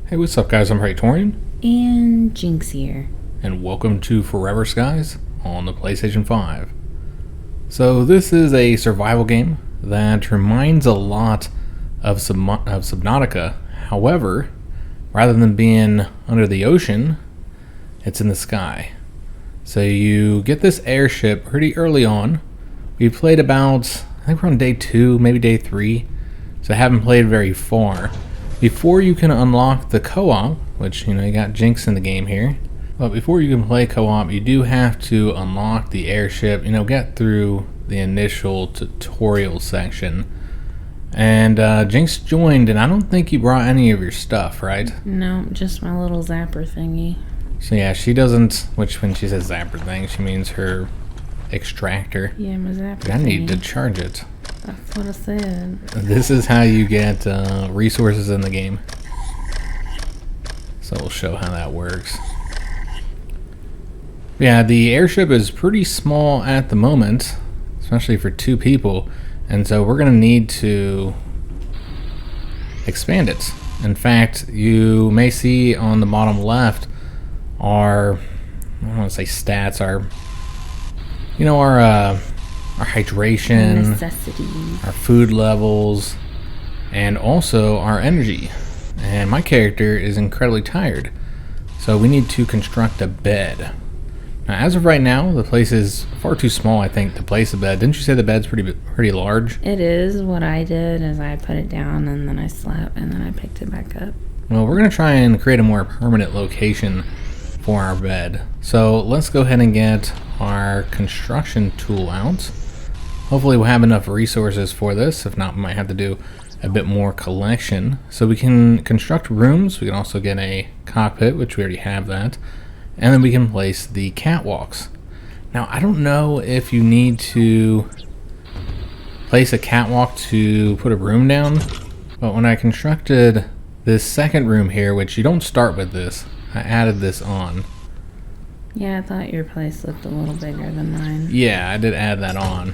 Hey, what's up guys? I'm Praetorian. And Jynx here. And welcome to Forever Skies on the PlayStation 5. So this is a survival game that reminds a lot of Subnautica. However, rather than being under the ocean, it's in the sky. So you get this airship pretty early on. We played about, I think we're on day 2, maybe day 3. So I haven't played very far. Before you can unlock the co-op, which, you got Jynx in the game here. But before you can play co-op, you do have to unlock the airship, get through the initial tutorial section. And Jynx joined, and I don't think you brought any of your stuff, right? No, just my little zapper thingy. So yeah, she doesn't, which when she says zapper thing, she means her extractor. Yeah, my zapper I need thingy. to charge it. That's what I said. This is how you get resources in the game. So we'll show how that works. Yeah, the airship is pretty small at the moment, especially for 2 people, and so we're going to need to expand it. In fact, you may see on the bottom left our, I don't want to say stats, our hydration, necessities, our food levels, and also our energy. And my character is incredibly tired, so we need to construct a bed. Now, as of right now, the place is far too small, I think, to place a bed. Didn't you say the bed's pretty large? It is. What I did is I put it down and then I slept and then I picked it back up. Well, we're going to try and create a more permanent location for our bed. So let's go ahead and get our construction tool out. Hopefully we'll have enough resources for this. If not, we might have to do a bit more collection. So we can construct rooms. We can also get a cockpit, which we already have that. And then we can place the catwalks. Now, I don't know if you need to place a catwalk to put a room down, but when I constructed this second room here, which you don't start with this, I added this on. Yeah, I thought your place looked a little bigger than mine. Yeah, I did add that on.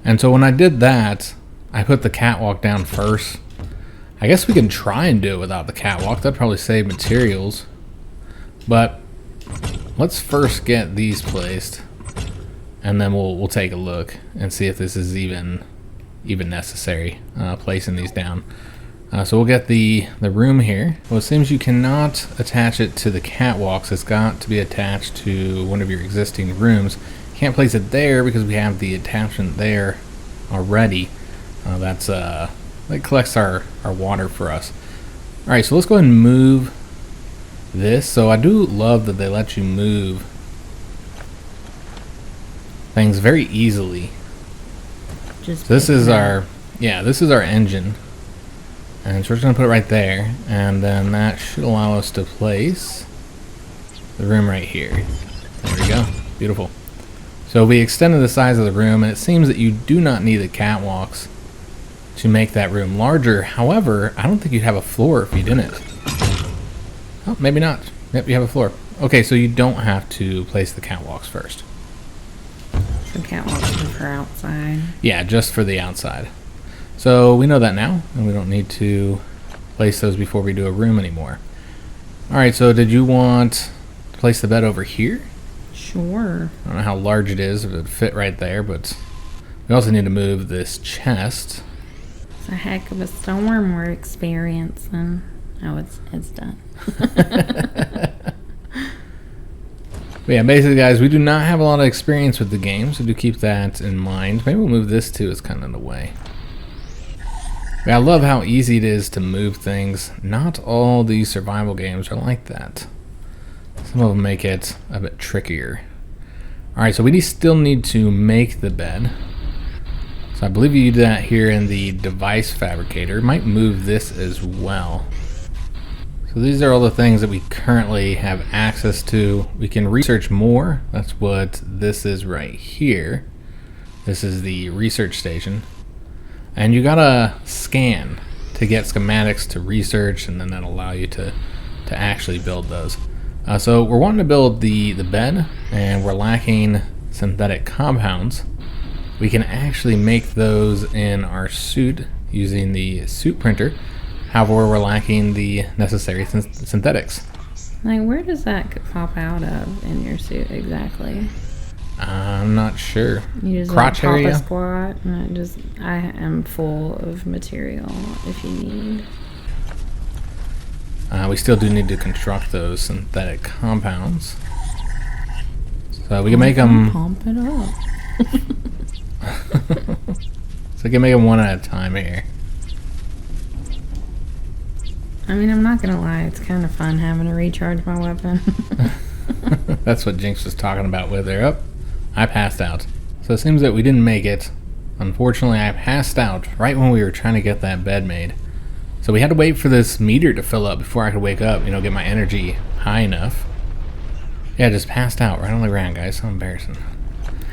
And so when I did that, I put the catwalk down first. I guess we can try and do it without the catwalk. That'd probably save materials. But let's first get these placed, and then we'll take a look and see if this is even necessary, placing these down. So we'll get the room here. Well, it seems you cannot attach it to the catwalks. It's got to be attached to one of your existing rooms. You can't place it there because we have the attachment there already. That collects our water for us. All right, so let's go ahead and move this. So I do love that they let you move things very easily. So this is our engine. And so we're just going to put it right there, and then that should allow us to place the room right here. There we go. Beautiful. So we extended the size of the room, and it seems that you do not need the catwalks to make that room larger. However, I don't think you'd have a floor if you didn't. Oh, maybe not. Yep, you have a floor. Okay, so you don't have to place the catwalks first. So catwalks are for outside. Yeah, just for the outside. So we know that now, and we don't need to place those before we do a room anymore. Alright, so did you want to place the bed over here? Sure. I don't know how large it is, if it would fit right there, but we also need to move this chest. It's a heck of a storm we're experiencing. Oh, it's done. But yeah, basically, guys, we do not have a lot of experience with the game, so do keep that in mind. Maybe we'll move this too, it's kind of in the way. I love how easy it is to move things. Not all these survival games are like that. Some of them make it a bit trickier. Alright, so we still need to make the bed. So I believe you do that here in the device fabricator. Might move this as well. So these are all the things that we currently have access to. We can research more. That's what this is right here. This is the research station. And you gotta scan to get schematics to research, and then that'll allow you to actually build those. So we're wanting to build the bed, and we're lacking synthetic compounds. We can actually make those in our suit using the suit printer. However, we're lacking the necessary synthetics. Like, where does that pop out of in your suit exactly? I'm not sure. You just Crotch like, pop area? a squat, and I am full of material if you need. We still do need to construct those synthetic compounds. So we can make them... Pump it up. So we can make them one at a time here. I mean, I'm not gonna lie, it's kind of fun having to recharge my weapon. That's what Jynx was talking about with her. Oh, I passed out. So it seems that we didn't make it. Unfortunately, I passed out right when we were trying to get that bed made. So we had to wait for this meter to fill up before I could wake up, get my energy high enough. Yeah, I just passed out right on the ground, guys. So embarrassing.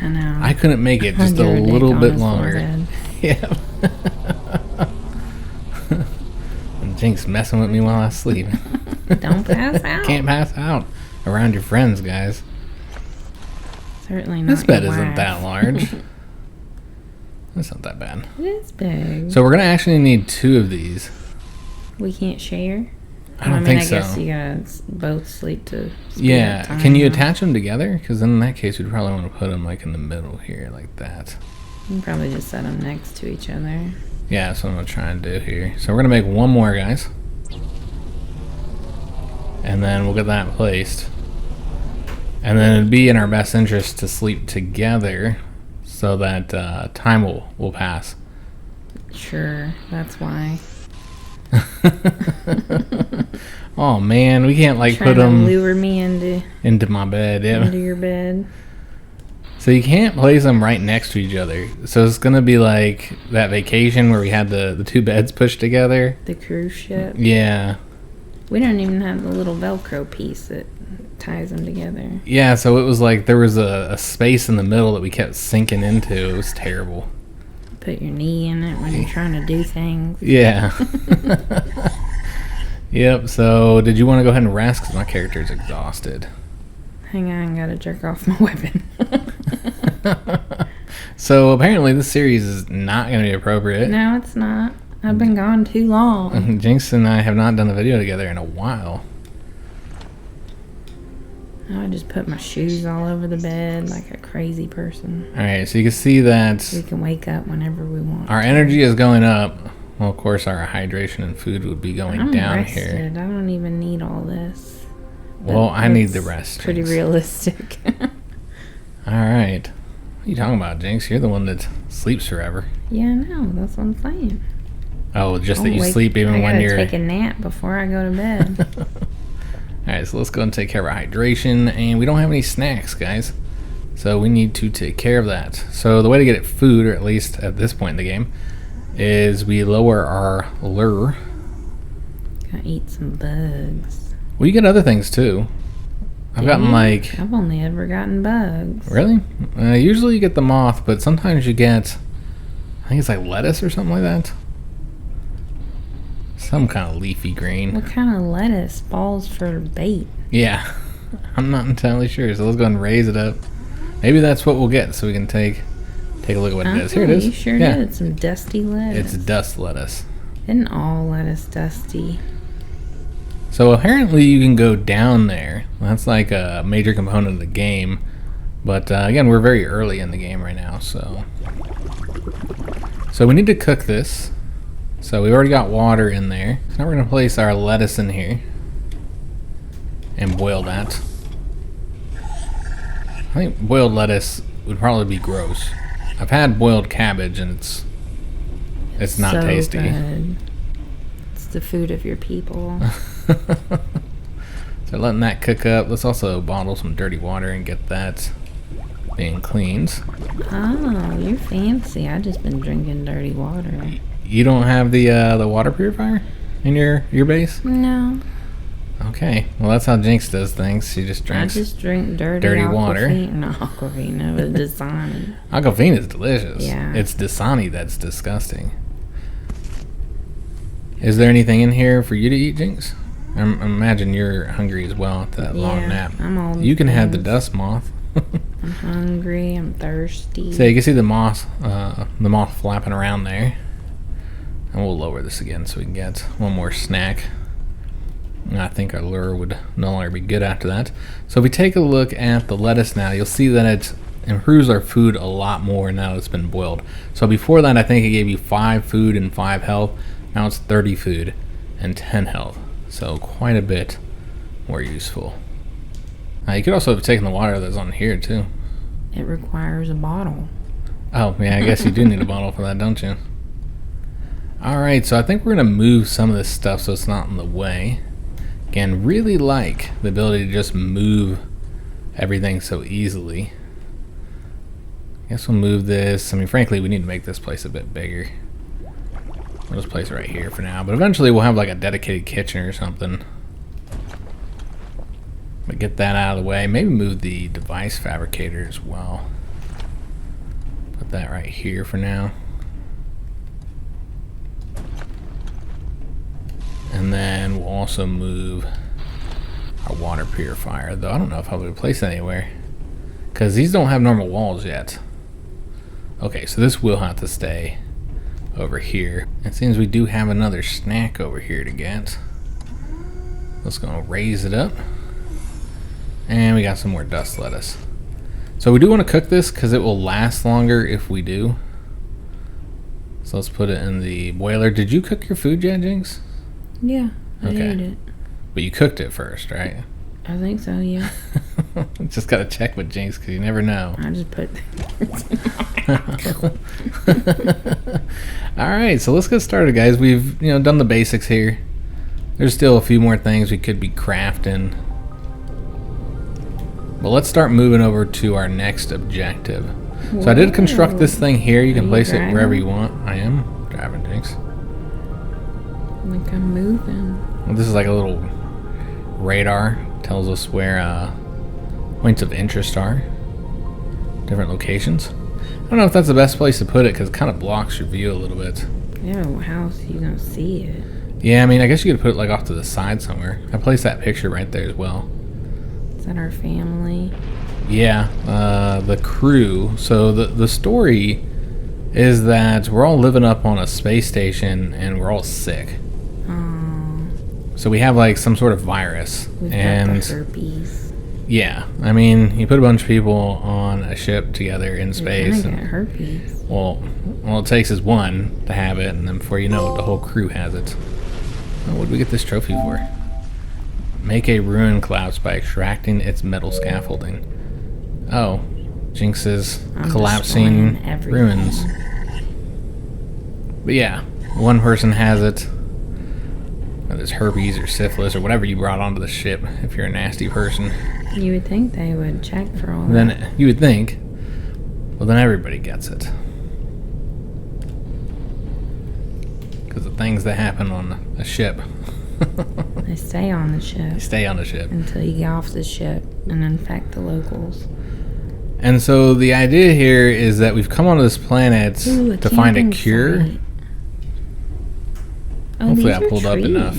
I know. I couldn't make it just a little bit longer. Yeah. And Jynx messing with me while I sleep. Don't pass out. Can't pass out around your friends, guys. Certainly not. This bed your isn't wife. that large. It's not that bad. It is big. So we're gonna actually need 2 of these. We can't share? I don't think so. I guess you gotta both sleep to Yeah, can you attach them together? Because in that case, we'd probably want to put them like in the middle here, like that. You can probably just set them next to each other. Yeah, that's what I'm gonna try and do here. So we're gonna make one more, guys, and then we'll get that placed. And then it'd be in our best interest to sleep together, so that time will pass. Sure, that's why. Oh man, we can't like Trying put them to lure me into my bed. Yeah. into your bed. So you can't place them right next to each other. So it's gonna be like that vacation where we had the 2 beds pushed together. The cruise ship. Yeah. We don't even have the little Velcro piece that ties them together. Yeah, so it was like there was a space in the middle that we kept sinking into. It was terrible. Put your knee in it when you're trying to do things. Yeah. Yep, so did you want to go ahead and rest? Because my character's exhausted. Hang on, gotta jerk off my weapon. So apparently this series is not going to be appropriate. No, it's not. I've been gone too long. Jynx and I have not done a video together in a while. I just put my shoes all over the bed like a crazy person. Alright, so you can see that We can wake up whenever we want. our energy is going up. Well, of course, our hydration and food would be going I'm down rested. here. I don't even need all this. Well, But I need the it's rest, Pretty Jynx. realistic. Alright. What are you talking about, Jynx? You're the one that sleeps forever. Yeah, I know. That's what I'm saying. Oh, just that I'll you wake- sleep even I when gotta you're... take a nap before I go to bed. Alright, so let's go and take care of our hydration. And we don't have any snacks, guys. So we need to take care of that. So the way to get it food, or at least at this point in the game, is we lower our lure. Gotta eat some bugs. Well, you get other things too. I've gotten like... I've only ever gotten bugs. Really? Usually you get the moth, but sometimes you get... I think it's like lettuce or something like that. Some kind of leafy green. What kind of lettuce falls for bait? Yeah. I'm not entirely sure, so let's go and raise it up. Maybe that's what we'll get, so we can take a look at what it is. Here it is. You sure did. Some dusty lettuce. It's dust lettuce. Isn't all lettuce dusty? So apparently you can go down there. That's like a major component of the game. But again, we're very early in the game right now, so we need to cook this. So we've already got water in there. So now we're going to place our lettuce in here and boil that. I think boiled lettuce would probably be gross. I've had boiled cabbage and it's not So tasty. good. It's the food of your people. So letting that cook up. Let's also bottle some dirty water and get that being cleaned. Oh, you're fancy. I just been drinking dirty water. You don't have the water purifier in your base? No. Okay. Well, that's how Jynx does things. She just drinks. I just drink dirty water. No, Aquafina with Dasani. Aquafina is delicious. Yeah. It's Dasani that's disgusting. Is there anything in here for you to eat, Jynx? I imagine you're hungry as well after that long nap. I'm all You can have the things. dust moth. I'm hungry. I'm thirsty. So you can see the moth flapping around there. And we'll lower this again so we can get one more snack. And I think our lure would no longer be good after that. So if we take a look at the lettuce now, you'll see that it improves our food a lot more now that it's been boiled. So before that, I think it gave you 5 food and 5 health. Now it's 30 food and 10 health. So quite a bit more useful. You could also have taken the water that's on here too. It requires a bottle. Oh, yeah, I guess you do need a bottle for that, don't you? Alright, so I think we're going to move some of this stuff so it's not in the way. Again, really like the ability to just move everything so easily. I guess we'll move this. I mean, frankly, we need to make this place a bit bigger. We'll just place it right here for now, but eventually we'll have like a dedicated kitchen or something. But get that out of the way. Maybe move the device fabricator as well. Put that right here for now. And then we'll also move our water purifier, though I don't know if I'll be able to place it anywhere because these don't have normal walls yet. Okay, so this will have to stay over here. It seems we do have another snack over here to get. Let's go raise it up. And we got some more dust lettuce. So we do want to cook this because it will last longer if we do. So let's put it in the boiler. Did you cook your food yet, Jinx? Yeah, I ate it. But you cooked it first, right? I think so, yeah. Just gotta check with Jinx because you never know. I just put Alright, so let's get started, guys. We've done the basics here. There's still a few more things we could be crafting. But let's start moving over to our next objective. Whoa. So I did construct this thing here. You can place it wherever you want. I am driving, Jinx. Like I'm moving. Well, this is like a little radar. Tells us where points of interest are. Different locations. I don't know if that's the best place to put it because it kind of blocks your view a little bit. Yeah, how else are you going to see it? Yeah, I mean, I guess you could put it like off to the side somewhere. I placed that picture right there as well. Is that our family? Yeah, the crew. So the story is that we're all living up on a space station and we're all sick. So we have like some sort of virus. We've got the herpes. Yeah, I mean, you put a bunch of people on a ship together in space. You're gonna get herpes. Well, all it takes is one to have it, and then before you know it, the whole crew has it. Oh, what did we get this trophy for? Make a ruin collapse by extracting its metal scaffolding. Oh, Jinx's collapsing ruins. But yeah, one person has it. There's herpes or syphilis or whatever you brought onto the ship if you're a nasty person. You would think they would check for all that. Then you would think. Well, then everybody gets it. Because the things that happen on a ship. They stay on the ship. They stay on the ship. Until you get off the ship and infect the locals. And so the idea here is that we've come onto this planet to find a cure. Site. Oh, hopefully I pulled up enough.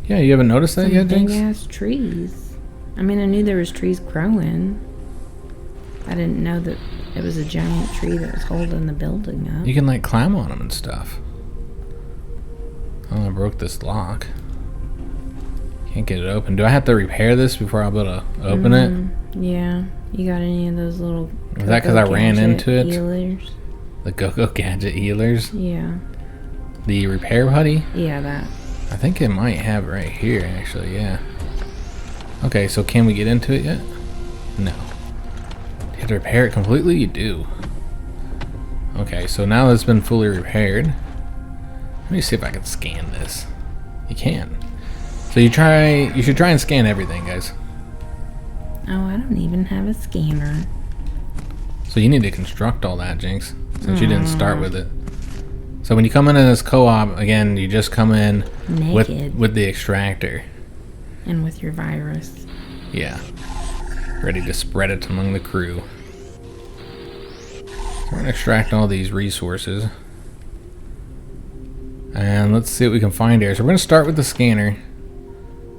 Yeah, you haven't noticed that yet, Jinx? Big ass trees. I mean, I knew there was trees growing. I didn't know that it was a giant tree that was holding the building up. You can like climb on them and stuff. Oh, I broke this lock. Can't get it open. Do I have to repair this before I'll be able to open it? Yeah. You got any of those little... Is that because I ran into it? Healers? The Go-Go Gadget healers? Yeah. The repair putty? Yeah, that. I think it might have it right here, actually, yeah. Okay, so can we get into it yet? No. You have to repair it completely? You do. Okay, so now that it's been fully repaired, let me see if I can scan this. You can. So you should try and scan everything, guys. Oh, I don't even have a scanner. So you need to construct all that, Jinx, since you didn't start with it. So when you come in this co-op, again, you just come in naked with the extractor. And with your virus. Yeah. Ready to spread it among the crew. So we're going to extract all these resources. And let's see what we can find here. So we're going to start with the scanner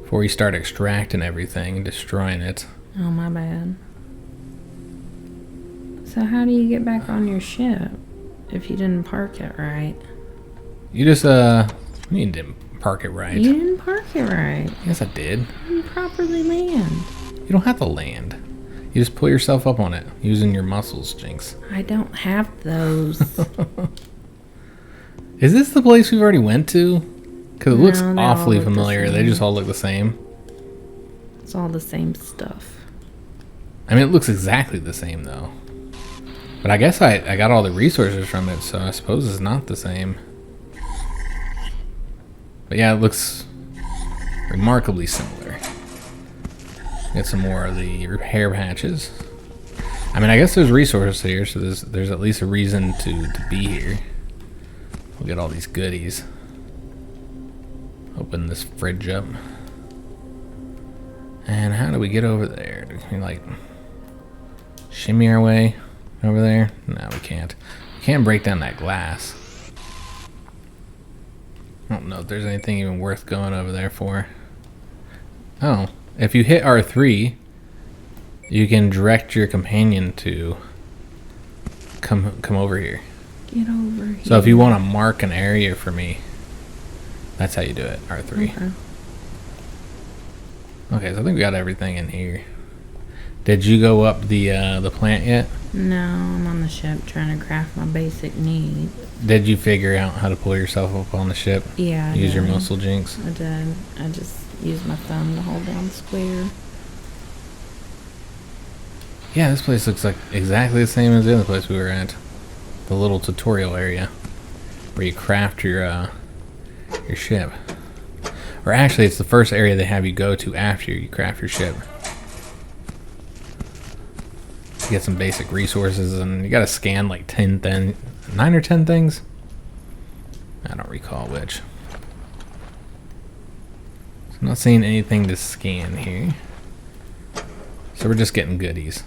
before we start extracting everything and destroying it. Oh, my bad. So how do you get back on your ship if you didn't park it right. You just, you didn't park it right. You didn't park it right. Yes, I did. You didn't properly land. You don't have to land. You just pull yourself up on it using your muscles, Jinx. I don't have those. Is this the place we've already went to? Because it looks No, they all awfully look the familiar. They same. just all look the same. It's all the same stuff. I mean, it looks exactly the same, though. But I guess I got all the resources from it, so I suppose it's not the same. But yeah, it looks remarkably similar. Get some more of the repair patches. I mean, I guess there's resources here, so there's at least a reason to be here. We'll get all these goodies. Open this fridge up. And how do we get over there? Can we, like, shimmy our way over there? No, we can't. We can't break down that glass. I don't know if there's anything even worth going over there for. Oh, if you hit R3, you can direct your companion to come over here. Get over here. So if you want to mark an area for me, that's how you do it, R3. Okay. Okay, so I think we got everything in here. Did you go up the plant yet? No, I'm on the ship trying to craft my basic needs. Did you figure out how to pull yourself up on the ship? Yeah, I Use your did. muscle, Jinx? I did. I just used my thumb to hold down square. Yeah, this place looks like exactly the same as the other place we were at. The little tutorial area where you craft your ship. Or actually, it's the first area they have you go to after you craft your ship. You get some basic resources, and you gotta scan like 9 or 10 things. I don't recall which. So I'm not seeing anything to scan here. So we're just getting goodies.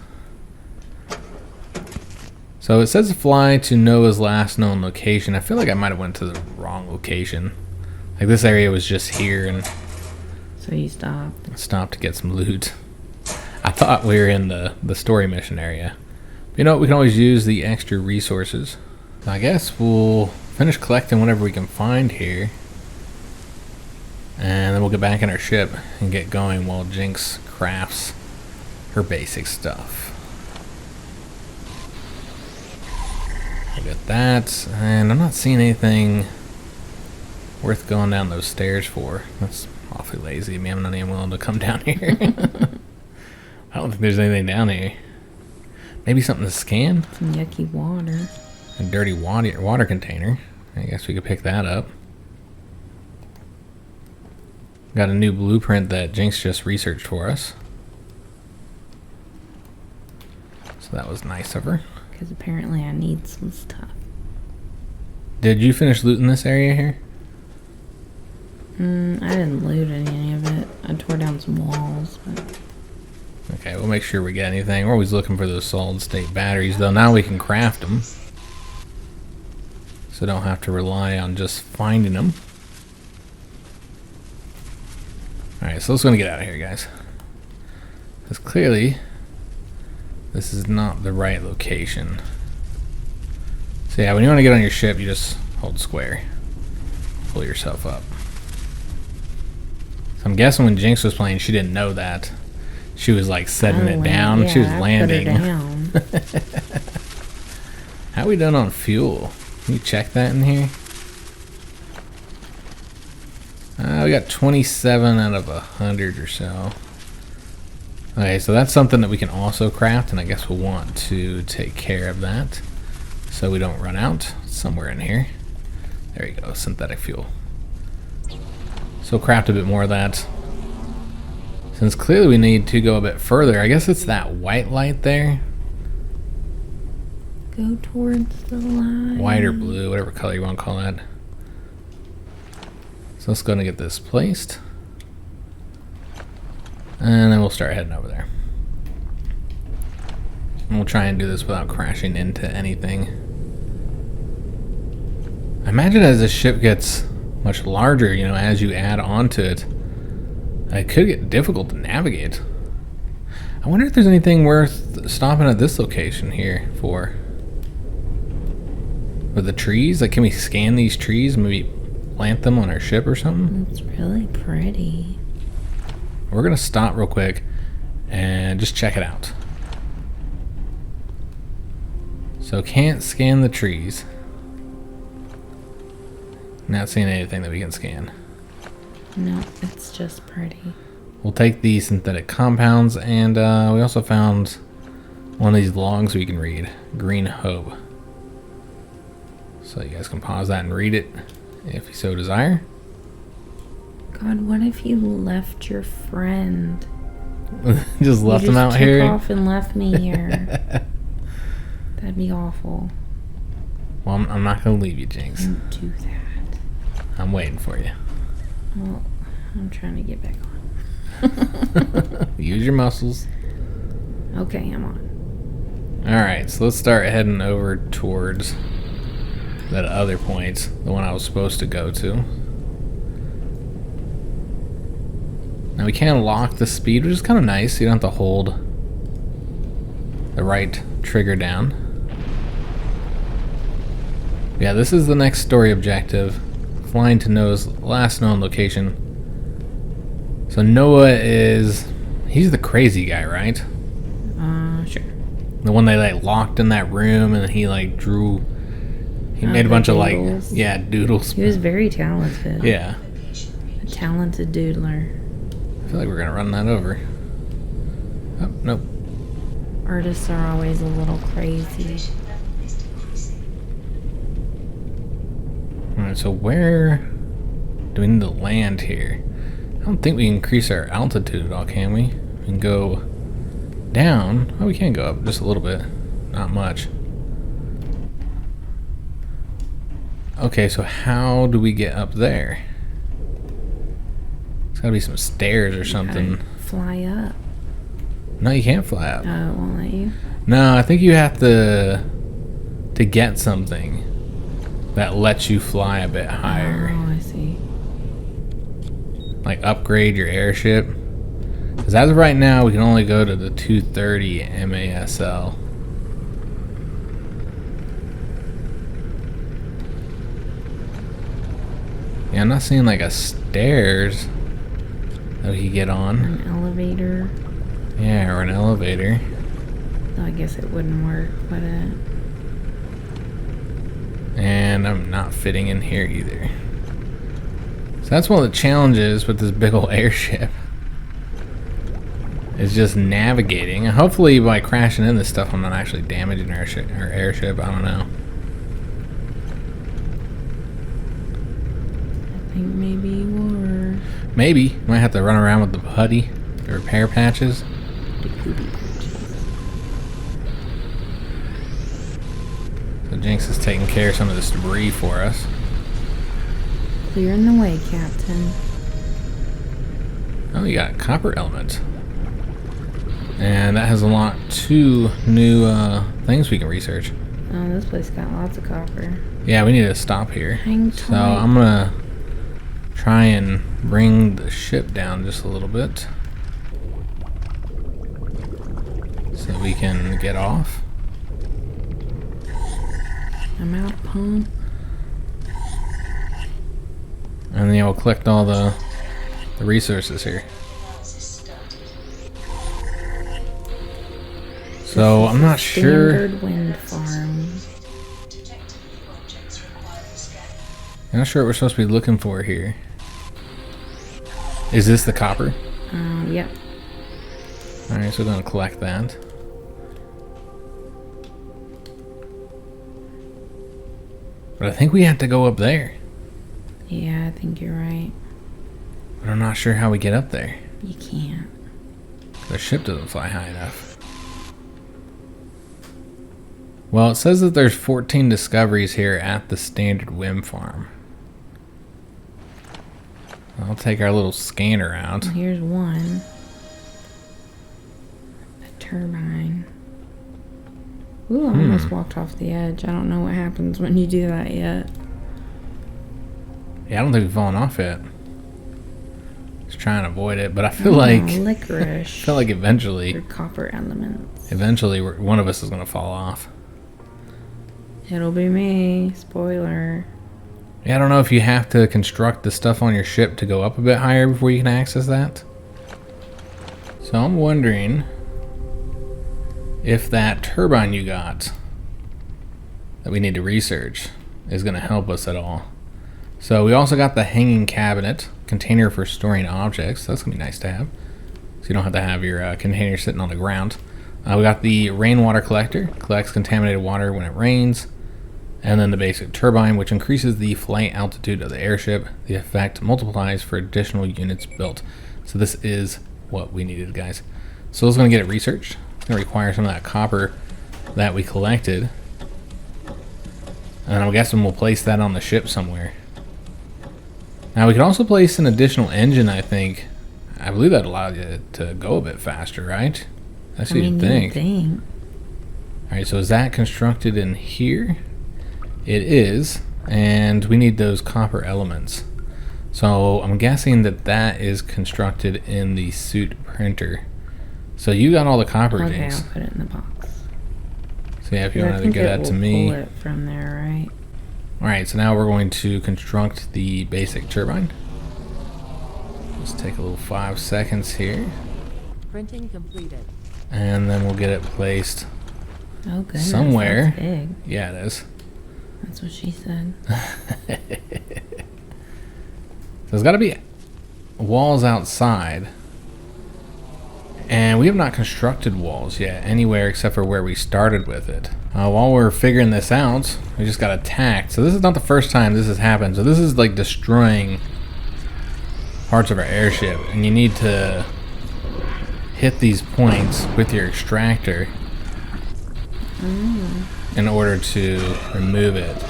So it says fly to Noah's last known location. I feel like I might have went to the wrong location. Like this area was just here and So you stopped. stopped to get some loot. I thought we were in the story mission area. But you know what? We can always use the extra resources. I guess we'll finish collecting whatever we can find here. And then we'll get back in our ship and get going while Jinx crafts her basic stuff. Look at that. And I'm not seeing anything worth going down those stairs for. That's awfully lazy of me. I'm not even willing to come down here. I don't think there's anything down here. Maybe something to scan? Some yucky water. A dirty water container. I guess we could pick that up. Got a new blueprint that Jinx just researched for us. So that was nice of her. Because apparently I need some stuff. Did you finish looting this area here? I didn't loot any of it. I tore down some walls. But Okay, we'll make sure we get anything. We're always looking for those solid state batteries, though. Now we can craft them. So don't have to rely on just finding them. Alright, so let's go and get out of here, guys. Because clearly, this is not the right location. So yeah, when you want to get on your ship, you just hold square. Pull yourself up. So I'm guessing when Jinx was playing, she didn't know that. She was like setting it down. Yeah, She was I landing. Put her down. How we done on fuel? Can you check that in here? We got 27 out of 100 or so. Okay, so that's something that we can also craft, and I guess we'll want to take care of that so we don't run out. It's somewhere in here. There you go, synthetic fuel. So craft a bit more of that. Since clearly we need to go a bit further, I guess it's that white light there. Go towards the light. White or blue, whatever color you want to call that. So let's go and get this placed. And then we'll start heading over there. And we'll try and do this without crashing into anything. I imagine as the ship gets much larger, you know, as you add on to it, it could get difficult to navigate. I wonder if there's anything worth stopping at this location here for. with the trees. Like, can we scan these trees and maybe plant them on our ship or something? It's really pretty. We're gonna stop real quick and just check it out. So can't scan the trees. Not seeing anything that we can scan. No, it's just pretty. We'll take the synthetic compounds, and we also found one of these logs we can read. Green Hope. So you guys can pause that and read it if you so desire. God, what if you left your friend? Just left him out here? You just took off and left me here. That'd be awful. Well, I'm not going to leave you, Jinx. Don't do that. I'm waiting for you. Well, I'm trying to get back on. Use your muscles. Okay, I'm on. Alright, so let's start heading over towards that other point, the one I was supposed to go to. Now we can lock the speed, which is kind of nice. You don't have to hold the right trigger down. Yeah, this is the next story objective. Flying to Noah's last known location. So Noah he's the crazy guy, right? Sure. The one they like locked in that room and he like drew, he made a bunch doodles. of like, yeah, doodles. He was very talented. Yeah. A talented doodler. I feel like we're gonna run that over. Oh, nope. Artists are always a little crazy. Alright, so where do we need to land here? I don't think we can increase our altitude at all, can we? We can go down. Oh, we can go up just a little bit. Not much. Okay, so how do we get up there? There's gotta be some stairs or something. Fly up. No, you can't fly up. Oh, it won't let you? No, I think you have to get something that lets you fly a bit higher. Oh, I see. Like upgrade your airship. Because as of right now, we can only go to the 230 MASL. Yeah, I'm not seeing like a stairs that we can get on. An elevator. Yeah, or an elevator. Though I guess it wouldn't work, but And I'm not fitting in here either. So that's one of the challenges with this big old airship. Is just navigating. And hopefully by crashing in this stuff I'm not actually damaging our airship. I don't know. I think maybe you were. Maybe. Might have to run around with the putty. The repair patches. The poopy patches. So Jinx is taking care of some of this debris for us. Clearing the way, Captain. Oh, you got a copper element. And that has unlocked 2 new things we can research. Oh, this place got lots of copper. Yeah, we need to stop here. Hang So tight. I'm gonna try and bring the ship down just a little bit. So we can get off. I'm out of pump. And then you'll collect all the resources here. So I'm not sure. Standard wind farm. I'm not sure what we're supposed to be looking for here. Is this the copper? Yep. Alright, so we're gonna collect that. But I think we have to go up there. Yeah, I think you're right. But I'm not sure how we get up there. You can't. The ship doesn't fly high enough. Well, it says that there's 14 discoveries here at the standard whim farm. I'll take our little scanner out. Here's one. A turbine. Ooh, I almost walked off the edge. I don't know what happens when you do that yet. Yeah, I don't think we've fallen off yet. Just trying to avoid it, but I feel like licorice. I feel like eventually Or copper elements. one of us is gonna fall off. It'll be me. Spoiler. Yeah, I don't know if you have to construct the stuff on your ship to go up a bit higher before you can access that. So I'm wondering if that turbine you got that we need to research is going to help us at all. So we also got the hanging cabinet container for storing objects. That's going to be nice to have. So you don't have to have your container sitting on the ground. We got the rainwater collector. Collects contaminated water when it rains. And then the basic turbine, which increases the flight altitude of the airship. The effect multiplies for additional units built. So this is what we needed, guys. So I was going to get it researched. It's going to require some of that copper that we collected. And I'm guessing we'll place that on the ship somewhere. Now we can also place an additional engine, I think. I believe that allows you to go a bit faster, right? That's what you'd think. Alright, so is that constructed in here? It is, and we need those copper elements. So I'm guessing that that is constructed in the suit printer. So you got all the copper, Jynx. Okay, I'll put it in the box. So yeah, if you want to give that to me. Pull it from there, right? Alright, so now we're going to construct the basic turbine. Let's take a little 5 seconds here. Printing completed. And then we'll get it placed somewhere. That's big. Yeah, it is. That's what she said. There's got to be walls outside. And we have not constructed walls yet anywhere except for where we started with it. While we're figuring this out, we just got attacked. So this is not the first time this has happened. So this is like destroying parts of our airship. And you need to hit these points with your extractor in order to remove it.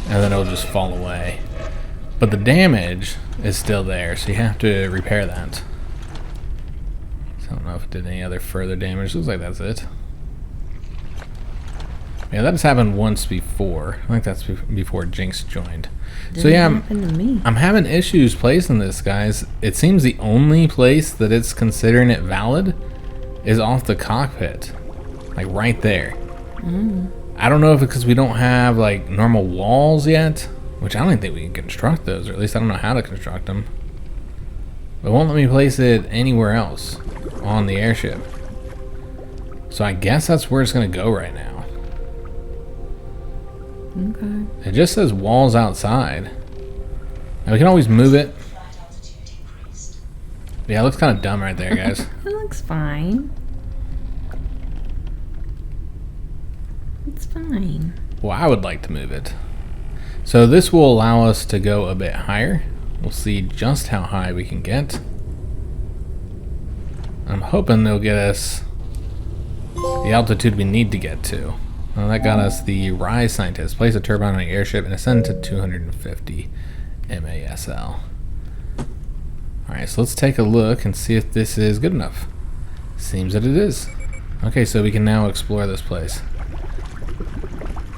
And then it'll just fall away. But the damage is still there, so you have to repair that. So I don't know if it did any other further damage. Looks like that's it. Yeah, that has happened once before. I think that's before Jynx joined. So yeah, I'm having issues placing this, guys. It seems the only place that it's considering it valid is off the cockpit. Like right there. I don't know if it's because we don't have like normal walls yet, which I don't think we can construct those, or at least I don't know how to construct them. But it won't let me place it anywhere else on the airship. So I guess that's where it's going to go right now. Okay. It just says walls outside. Now we can always move it. Yeah, it looks kind of dumb right there, guys. It looks fine. It's fine. Well, I would like to move it. So this will allow us to go a bit higher. We'll see just how high we can get. I'm hoping they'll get us the altitude we need to get to. Well, that got us the Rise Scientist. Place a turbine on the airship and ascend to 250 MASL. Alright, so let's take a look and see if this is good enough. Seems that it is. Okay, so we can now explore this place.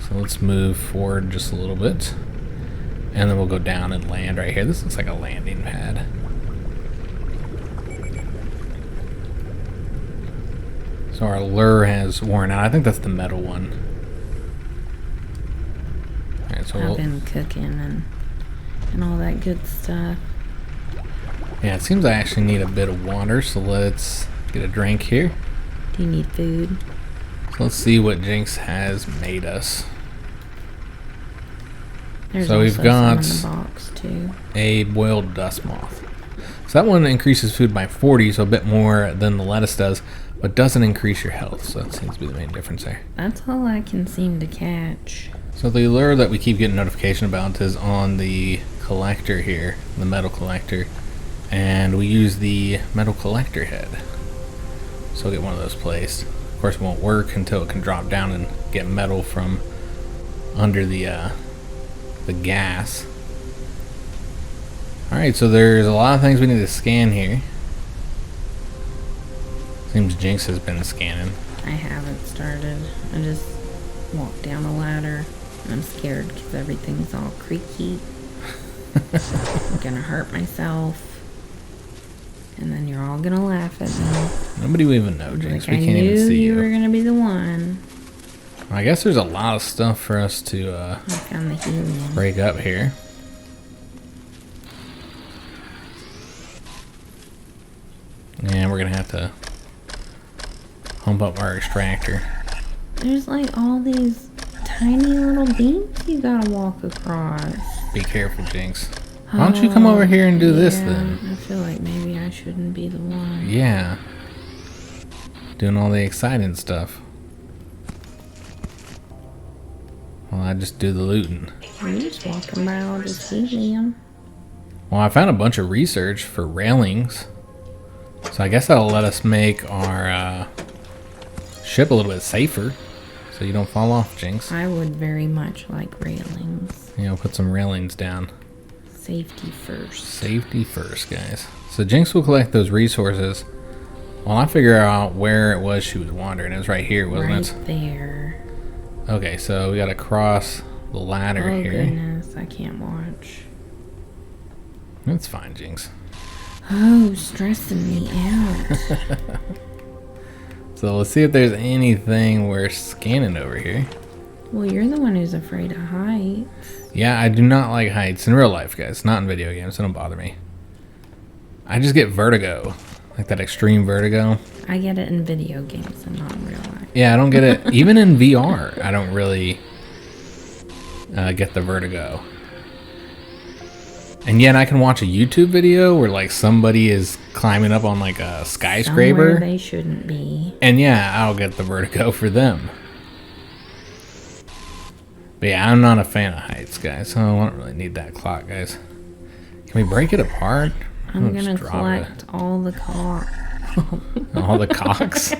So let's move forward just a little bit. And then we'll go down and land right here. This looks like a landing pad. So our lure has worn out. I think that's the metal one. Alright, so I've been cooking and all that good stuff. Yeah, it seems I actually need a bit of water, so let's get a drink here. Do you need food? So let's see what Jynx has made us. There's so we've got some in the box too. A boiled dust moth. So that one increases food by 40, so a bit more than the lettuce does, but doesn't increase your health, so that seems to be the main difference there. That's all I can seem to catch. So the lure that we keep getting notification about is on the collector here, the metal collector, and we use the metal collector head. So we'll get one of those placed. Of course it won't work until it can drop down and get metal from under the gas. Alright, so there's a lot of things we need to scan here. Seems Jynx has been scanning. I haven't started. I just walked down a ladder and I'm scared because everything's all creaky. I'm gonna hurt myself. And then you're all gonna laugh at me. Nobody will even know, Jynx. Like, we can't even see you. You were gonna be the one. I guess there's a lot of stuff for us to I found the helium. break up here. And we're gonna have to hump up our extractor. There's like all these tiny little beams you gotta walk across. Be careful, Jinx. Why don't you come over here and do this Yeah, then? I feel like maybe I shouldn't be the one. Yeah. Doing all the exciting stuff. Well, I just do the looting. I'm just walking by all this helium. Well, I found a bunch of research for railings. So I guess that'll let us make our ship a little bit safer. So you don't fall off, Jinx. I would very much like railings. You know, put some railings down. Safety first. Safety first, guys. So Jinx will collect those resources while I figure out where it was she was wandering. It was right here, wasn't Right it? there. Okay, so we gotta cross the ladder Oh here. goodness, I can't watch. That's fine, Jinx. Oh, stressing me out. So let's see if there's anything worth scanning over here. Well, you're the one who's afraid of heights. Yeah, I do not like heights in real life, guys. Not in video games. They don't bother me. I just get vertigo. Like that extreme vertigo. I get it in video games and not in real life. Yeah, I don't get it. Even in VR, I don't really get the vertigo. And yet I can watch a YouTube video where like somebody is climbing up on like a skyscraper. Somewhere they shouldn't be. And yeah, I'll get the vertigo for them. But yeah, I'm not a fan of heights, guys. So I don't really need that clock, guys. Can we break it apart? I'm I'll just gonna drop collect all the cocks. all the cocks.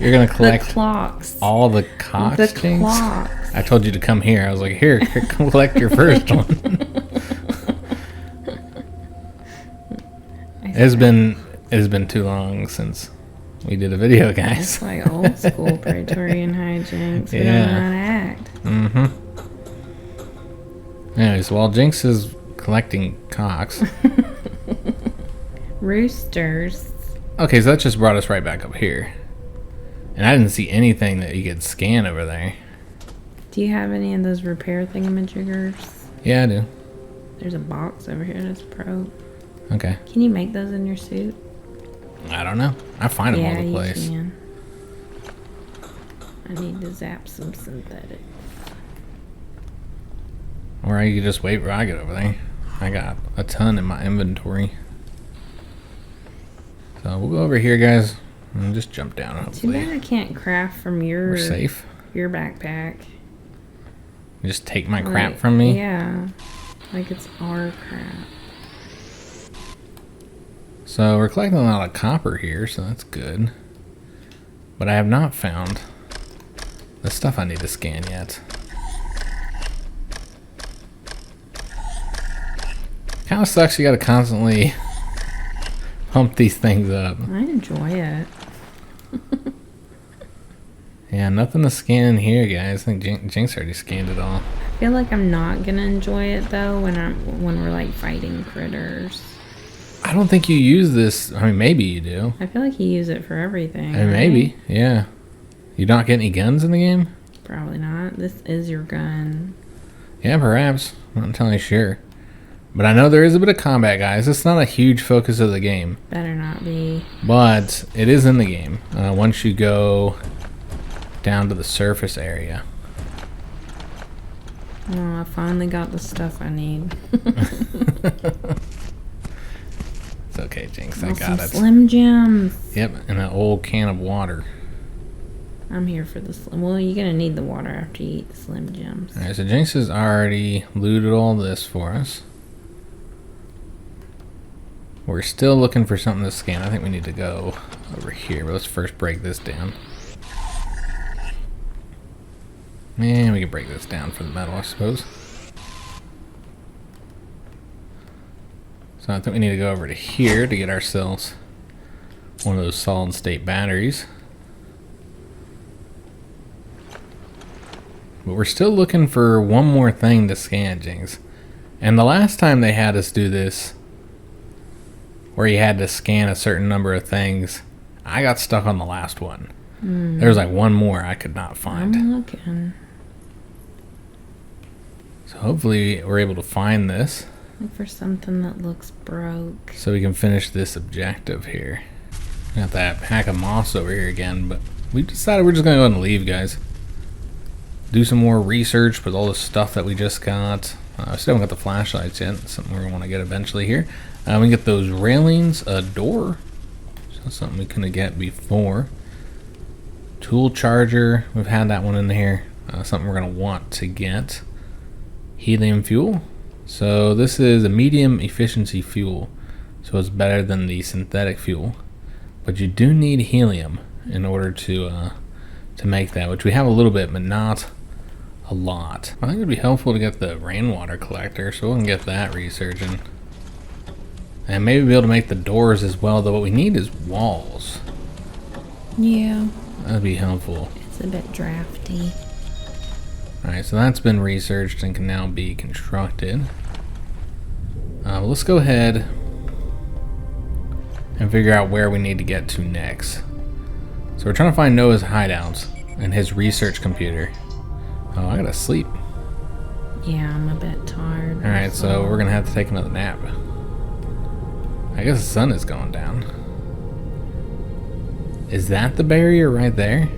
You're gonna collect the clocks. all the cocks, The Jinx? clocks. I told you to come here. I was like, here come collect your first one. It's been too long since we did a video, guys. It's like old school Praetorian HiJynx. We Yeah. don't know how to act. Mm-hmm. Anyways, while Jinx is collecting cocks. Roosters. Okay, so that just brought us right back up here. And I didn't see anything that you could scan over there. Do you have any of those repair thingamajiggers? Yeah, I do. There's a box over here that's pro. Okay. Can you make those in your suit? I don't know. I find them all Yeah, over the you place. can. I need to zap some synthetic. Or you could just wait till I get over there. I got a ton in my inventory. So we'll go over here, guys, and just jump down, Too hopefully. bad I can't craft from We're safe. your backpack. You just take my crap Like, from me? Yeah. Like it's our crap. So we're collecting a lot of copper here, so that's good. But I have not found the stuff I need to scan yet. Kind of sucks you gotta constantly pump these things up. I enjoy it. Yeah, nothing to scan in here, guys. I think Jinx already scanned it all. I feel like I'm not gonna enjoy it though when we're like fighting critters. I don't think you use this. I mean, maybe you do. I feel like you use it for everything. I mean, maybe, yeah. You not get any guns in the game? Probably not. This is your gun. Yeah, perhaps. I'm not entirely sure. But I know there is a bit of combat, guys. It's not a huge focus of the game. Better not be. But it is in the game. Once you go down to the surface area. Oh, I finally got the stuff I need. It's okay, Jinx. I Oh, got some it. Slim Jims. Yep, and an old can of water. I'm here for the Slim. Well, you're gonna need the water after you eat the Slim Jims. Alright, so Jinx has already looted all this for us. We're still looking for something to scan. I think we need to go over here, but let's first break this down. And we can break this down for the metal, I suppose. So I think we need to go over to here to get ourselves one of those solid state batteries. But we're still looking for one more thing to scan, Jinx. And the last time they had us do this, where you had to scan a certain number of things, I got stuck on the last one. There was like one more I could not find. I'm looking. So hopefully we're able to find this Look for something that looks broke. so we can finish this objective here. Got that pack of moss over here again, but we decided we're just gonna go ahead and leave, guys. Do some more research with all the stuff that we just got. I still haven't got the flashlights yet. Something we're gonna want to get eventually here. We can get those railings, a door. So something we couldn't get before. Tool charger. We've had that one in here. Something we're gonna want to get. Helium fuel. So this is a medium efficiency fuel. So it's better than the synthetic fuel. But you do need helium in order to make that, which we have a little bit, but not a lot. I think it'd be helpful to get the rainwater collector, so we can get that researching. And maybe be able to make the doors as well, though what we need is walls. Yeah. That'd be helpful. It's a bit drafty. Alright, so that's been researched and can now be constructed. Let's go ahead and figure out where we need to get to next. So we're trying to find Noah's hideouts and his research computer. Oh, I gotta sleep. Yeah, I'm a bit tired. Alright, so we're gonna have to take another nap. I guess the sun is going down. Is that the barrier right there?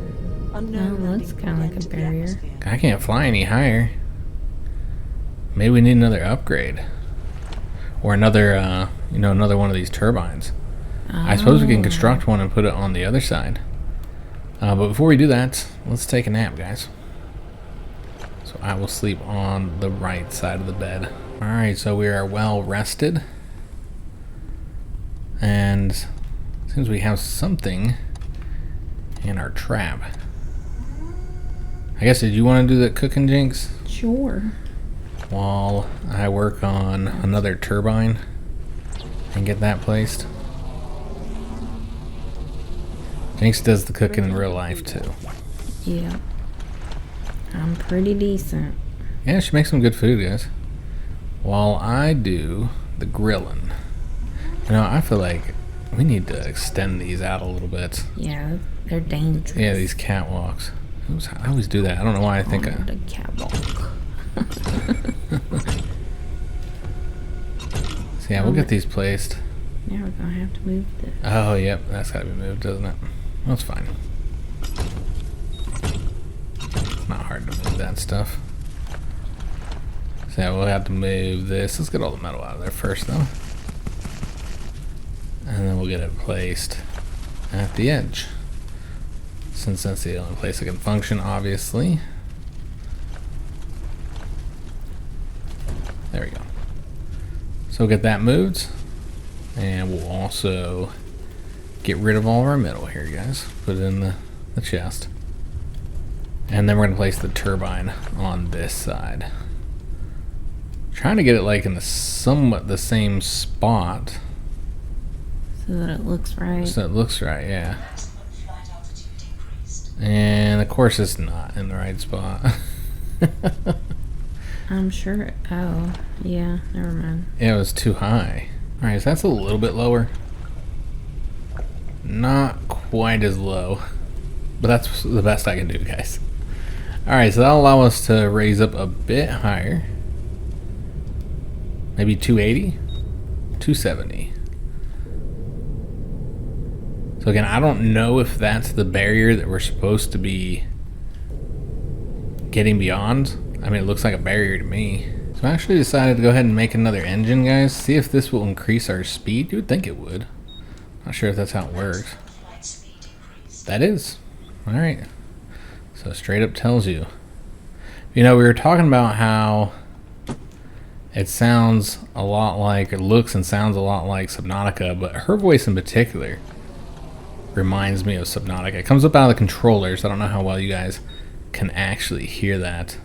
Oh, looks kind of like a barrier. I can't fly any higher. Maybe we need another upgrade. Or another, another one of these turbines. I suppose we can construct one and put it on the other side. But before we do that, let's take a nap, guys. So I will sleep on the right side of the bed. Alright, so we are well rested. And it seems we have something in our trap. I guess, did you want to do the cooking, Jinx? Sure. While I work on another turbine and get that placed. Jinx does the cooking in real life too. Yeah. I'm pretty decent. Yeah, she makes some good food, guys. While I do the grilling. I feel like we need to extend these out a little bit. Yeah, they're dangerous. Yeah, these catwalks. I always do that. I don't know why I think I... The catwalk. So yeah, we'll get these placed. Now we're gonna have to move this. Oh, yep, that's gotta be moved, doesn't it? That's fine. It's not hard to move that stuff. So yeah, we'll have to move this. Let's get all the metal out of there first, though. And then we'll get it placed at the edge. Since that's the only place it can function, obviously. There we go. So we'll get that moved. And we'll also get rid of all of our metal here, guys. Put it in the chest. And then we're going to place the turbine on this side. Trying to get it like in the somewhat the same spot. So that it looks right. So it looks right, yeah. And of course it's not in the right spot. I'm sure. Oh, yeah, never mind. Yeah, it was too high. Alright, so that's a little bit lower. Not quite as low. But that's the best I can do, guys. Alright, so that'll allow us to raise up a bit higher. Maybe 280? 270. So again, I don't know if that's the barrier that we're supposed to be getting beyond. I mean, it looks like a barrier to me. So I actually decided to go ahead and make another engine, guys. See if this will increase our speed. You would think it would. Not sure if that's how it works. That is. Alright. So straight up tells you. We were talking about how it sounds a lot like, it looks and sounds a lot like Subnautica, but her voice in particular reminds me of Subnautica. It comes up out of the controllers. I don't know how well you guys can actually hear that.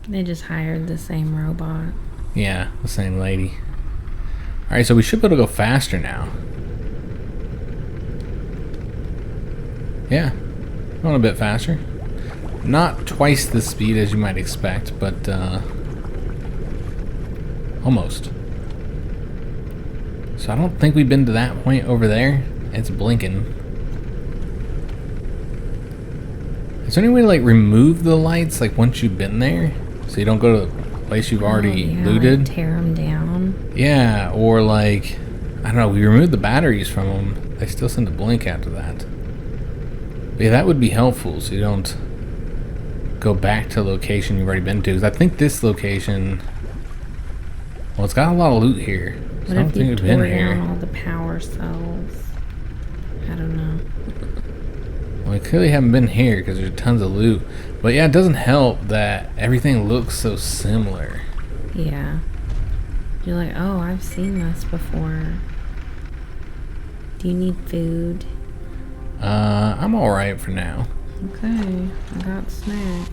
They just hired the same robot. Yeah, the same lady. Alright, so we should be able to go faster now. Yeah, going a bit faster. Not twice the speed as you might expect, but almost. So I don't think we've been to that point over there. It's blinking. Is there any way to like remove the lights like once you've been there, so you don't go to the place you've already looted? Like tear them down. Yeah, or like I don't know. We removed the batteries from them. They still send a blink after that. But yeah, that would be helpful, so you don't go back to a location you've already been to. Because I think this location, well, it's got a lot of loot here. So What I don't if you think we've been tore here. down all the power cells? I don't know. Well, we clearly haven't been here because there's tons of loot. But yeah, it doesn't help that everything looks so similar. Yeah. You're like, oh, I've seen this before. Do you need food? I'm alright for now. Okay, I got snacks.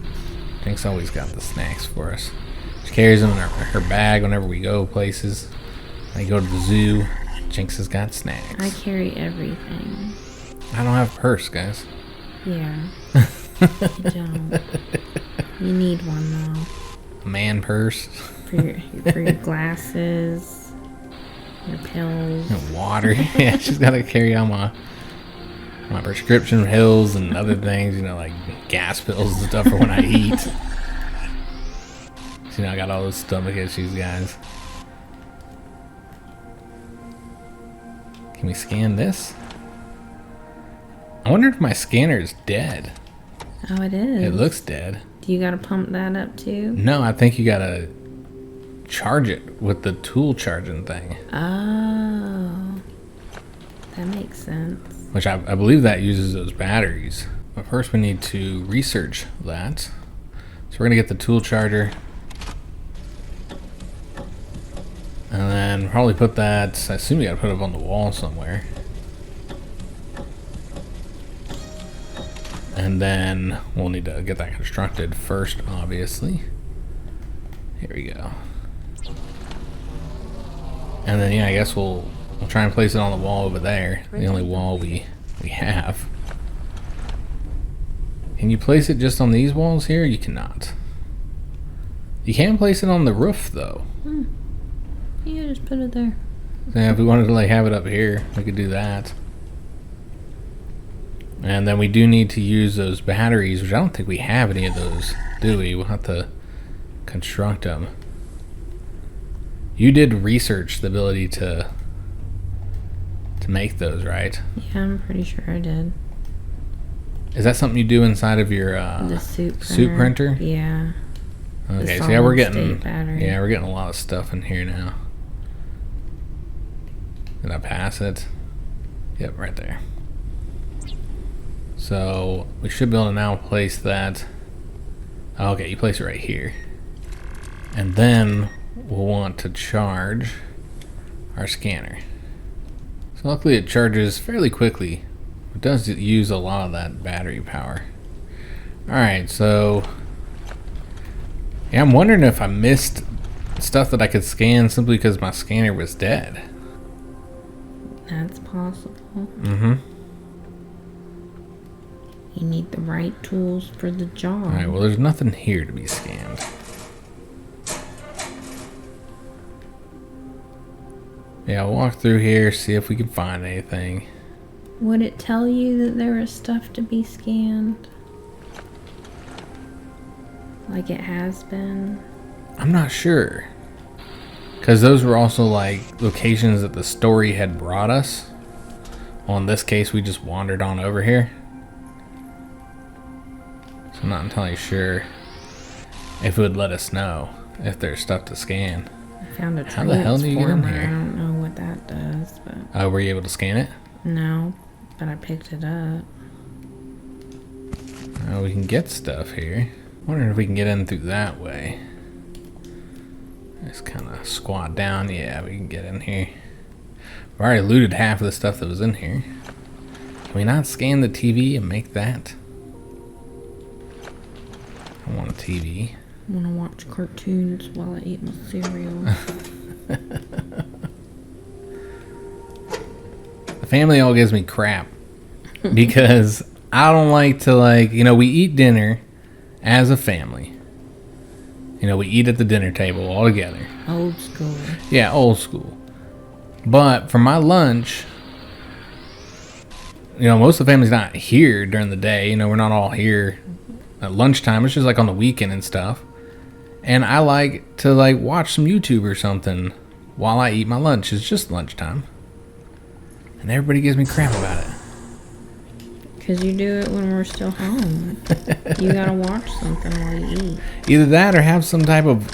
Jinx always got the snacks for us. She carries them in her bag whenever we go places. I go to the zoo. Jinx has got snacks. I carry everything. I don't have a purse, guys. Yeah. You don't. You need one though. A man purse. For your glasses, your pills. And water. Yeah, she's got to carry on my prescription pills and other things, you know, like gas pills and stuff for when I eat. So, you know, I got all those stomach issues, guys. Can we scan this? I wonder if my scanner is dead. Oh, it is. It looks dead. Do you gotta pump that up too? No, I think you gotta charge it with the tool charging thing. Oh. That makes sense. Which I believe that uses those batteries. But first we need to research that. So we're gonna get the tool charger. And then probably put that, I assume you gotta put it up on the wall somewhere. And then we'll need to get that constructed first, obviously. Here we go. And then, yeah, I guess we'll try and place it on the wall over there. The only wall we have. Can you place it just on these walls here? You cannot. You can place it on the roof, though. Yeah, just put it there. So yeah, if we wanted to like have it up here, we could do that. And then we do need to use those batteries, which I don't think we have any of those, do we? We'll have to construct them. You did research the ability to make those, right? Yeah, I'm pretty sure I did. Is that something you do inside of your The soup printer? Yeah. Okay, so yeah, we're getting solid-state battery. yeah, we're getting a lot of stuff in here now. Did I pass it? Yep, right there. So we should be able to now place that. Okay, you place it right here. And then we'll want to charge our scanner. So luckily it charges fairly quickly. It does use a lot of that battery power. Alright, so yeah, I'm wondering if I missed stuff that I could scan simply because my scanner was dead. That's possible. Mm-hmm. You need the right tools for the job. Alright, well there's nothing here to be scanned. Yeah, I'll walk through here, see if we can find anything. Would it tell you that there was stuff to be scanned? Like it has been? I'm not sure. Because those were also like locations that the story had brought us. Well, in this case, we just wandered on over here. So I'm not entirely sure if it would let us know if there's stuff to scan. I found a How the hell do you get in transformer. here? I don't know what that does, but Were you able to scan it? no, but I picked it up. Oh, we can get stuff here. Wondering if we can get in through that way. Just kind of squat down. Yeah, we can get in here. We've already looted half of the stuff that was in here. Can we not scan the TV and make that? I want a TV. I want to watch cartoons while I eat my cereal. The family all gives me crap because I don't like to we eat dinner as a family. We eat at the dinner table all together. Old school. Yeah, old school. But for my lunch, most of the family's not here during the day. We're not all here at lunchtime, which is like on the weekend and stuff. And I like to like watch some YouTube or something while I eat my lunch. It's just lunchtime. And everybody gives me crap about it. Because you do it when we're still home. You gotta watch something while you eat. Either that or have some type of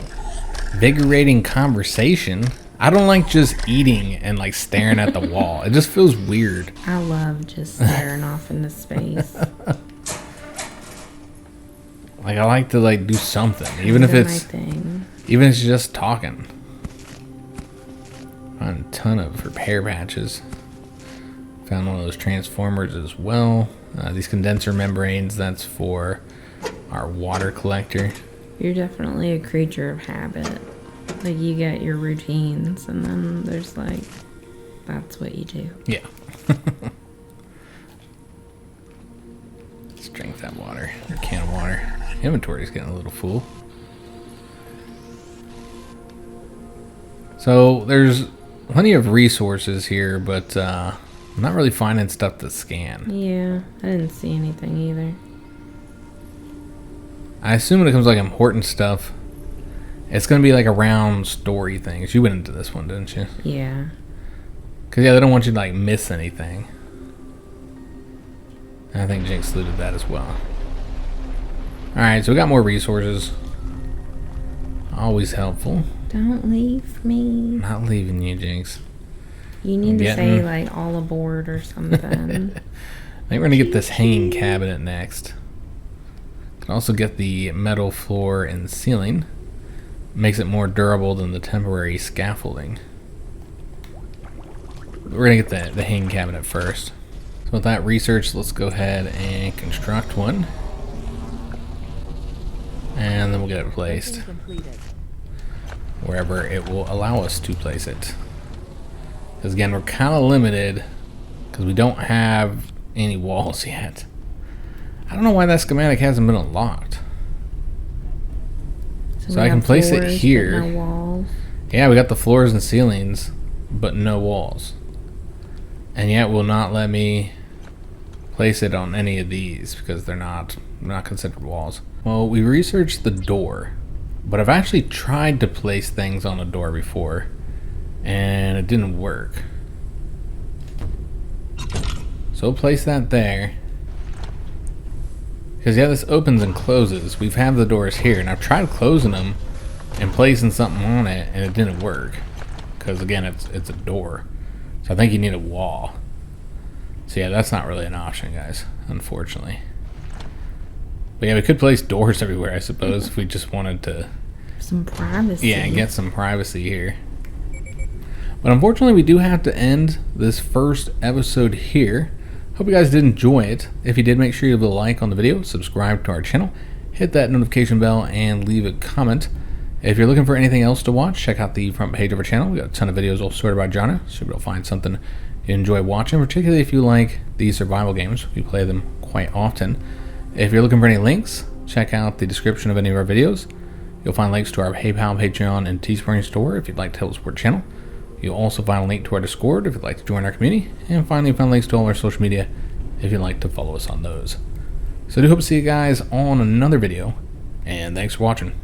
invigorating conversation. I don't like just eating and like staring at the wall. It just feels weird. I love just staring off into space. Like I like to like do something, even if it's just talking. Found a ton of repair patches. Found one of those transformers as well. These condenser membranes, that's for our water collector. You're definitely a creature of habit. Like you get your routines, and then there's like, that's what you do. Yeah. Let's drink that water, a can of water. Inventory's getting a little full. So there's plenty of resources here, but I'm not really finding stuff to scan. Yeah, I didn't see anything either. I assume when it comes to like important stuff, it's gonna be like around story things. You went into this one, didn't you? Yeah. Cause yeah, they don't want you to like miss anything. And I think Jynx looted that as well. Alright, so we got more resources. Always helpful. Don't leave me. I'm not leaving you, Jynx. You need to say like all aboard or something. I think we're gonna get this hanging cabinet next. Can also get the metal floor and ceiling. Makes it more durable than the temporary scaffolding. We're gonna get the hanging cabinet first. So with that research, let's go ahead and construct one. And then we'll get it placed wherever it will allow us to place it. Because again, we're kind of limited because we don't have any walls yet. I don't know why that schematic hasn't been unlocked. So I can place it here. No walls. Yeah, we got the floors and ceilings, but no walls. And yet will not let me place it on any of these because they're not considered walls. Well, we researched the door, but I've actually tried to place things on a door before, and it didn't work. So place that there. Because yeah, this opens and closes. We've had the doors here, and I've tried closing them and placing something on it, and it didn't work. Because again, it's a door. So I think you need a wall. So yeah, that's not really an option, guys, unfortunately. But yeah, we could place doors everywhere, I suppose, if we just wanted to... Some privacy. Yeah, and get some privacy here. But unfortunately, we do have to end this first episode here. Hope you guys did enjoy it. If you did, make sure you leave a like on the video, subscribe to our channel, hit that notification bell, and leave a comment. If you're looking for anything else to watch, check out the front page of our channel. We got a ton of videos all sorted by Jannotte, so you'll find something you enjoy watching, particularly if you like these survival games. We play them quite often. If you're looking for any links, check out the description of any of our videos. You'll find links to our PayPal, Patreon, and Teespring store if you'd like to help support the channel. You'll also find a link to our Discord if you'd like to join our community. And finally, you'll find links to all our social media if you'd like to follow us on those. So I do hope to see you guys on another video, and thanks for watching.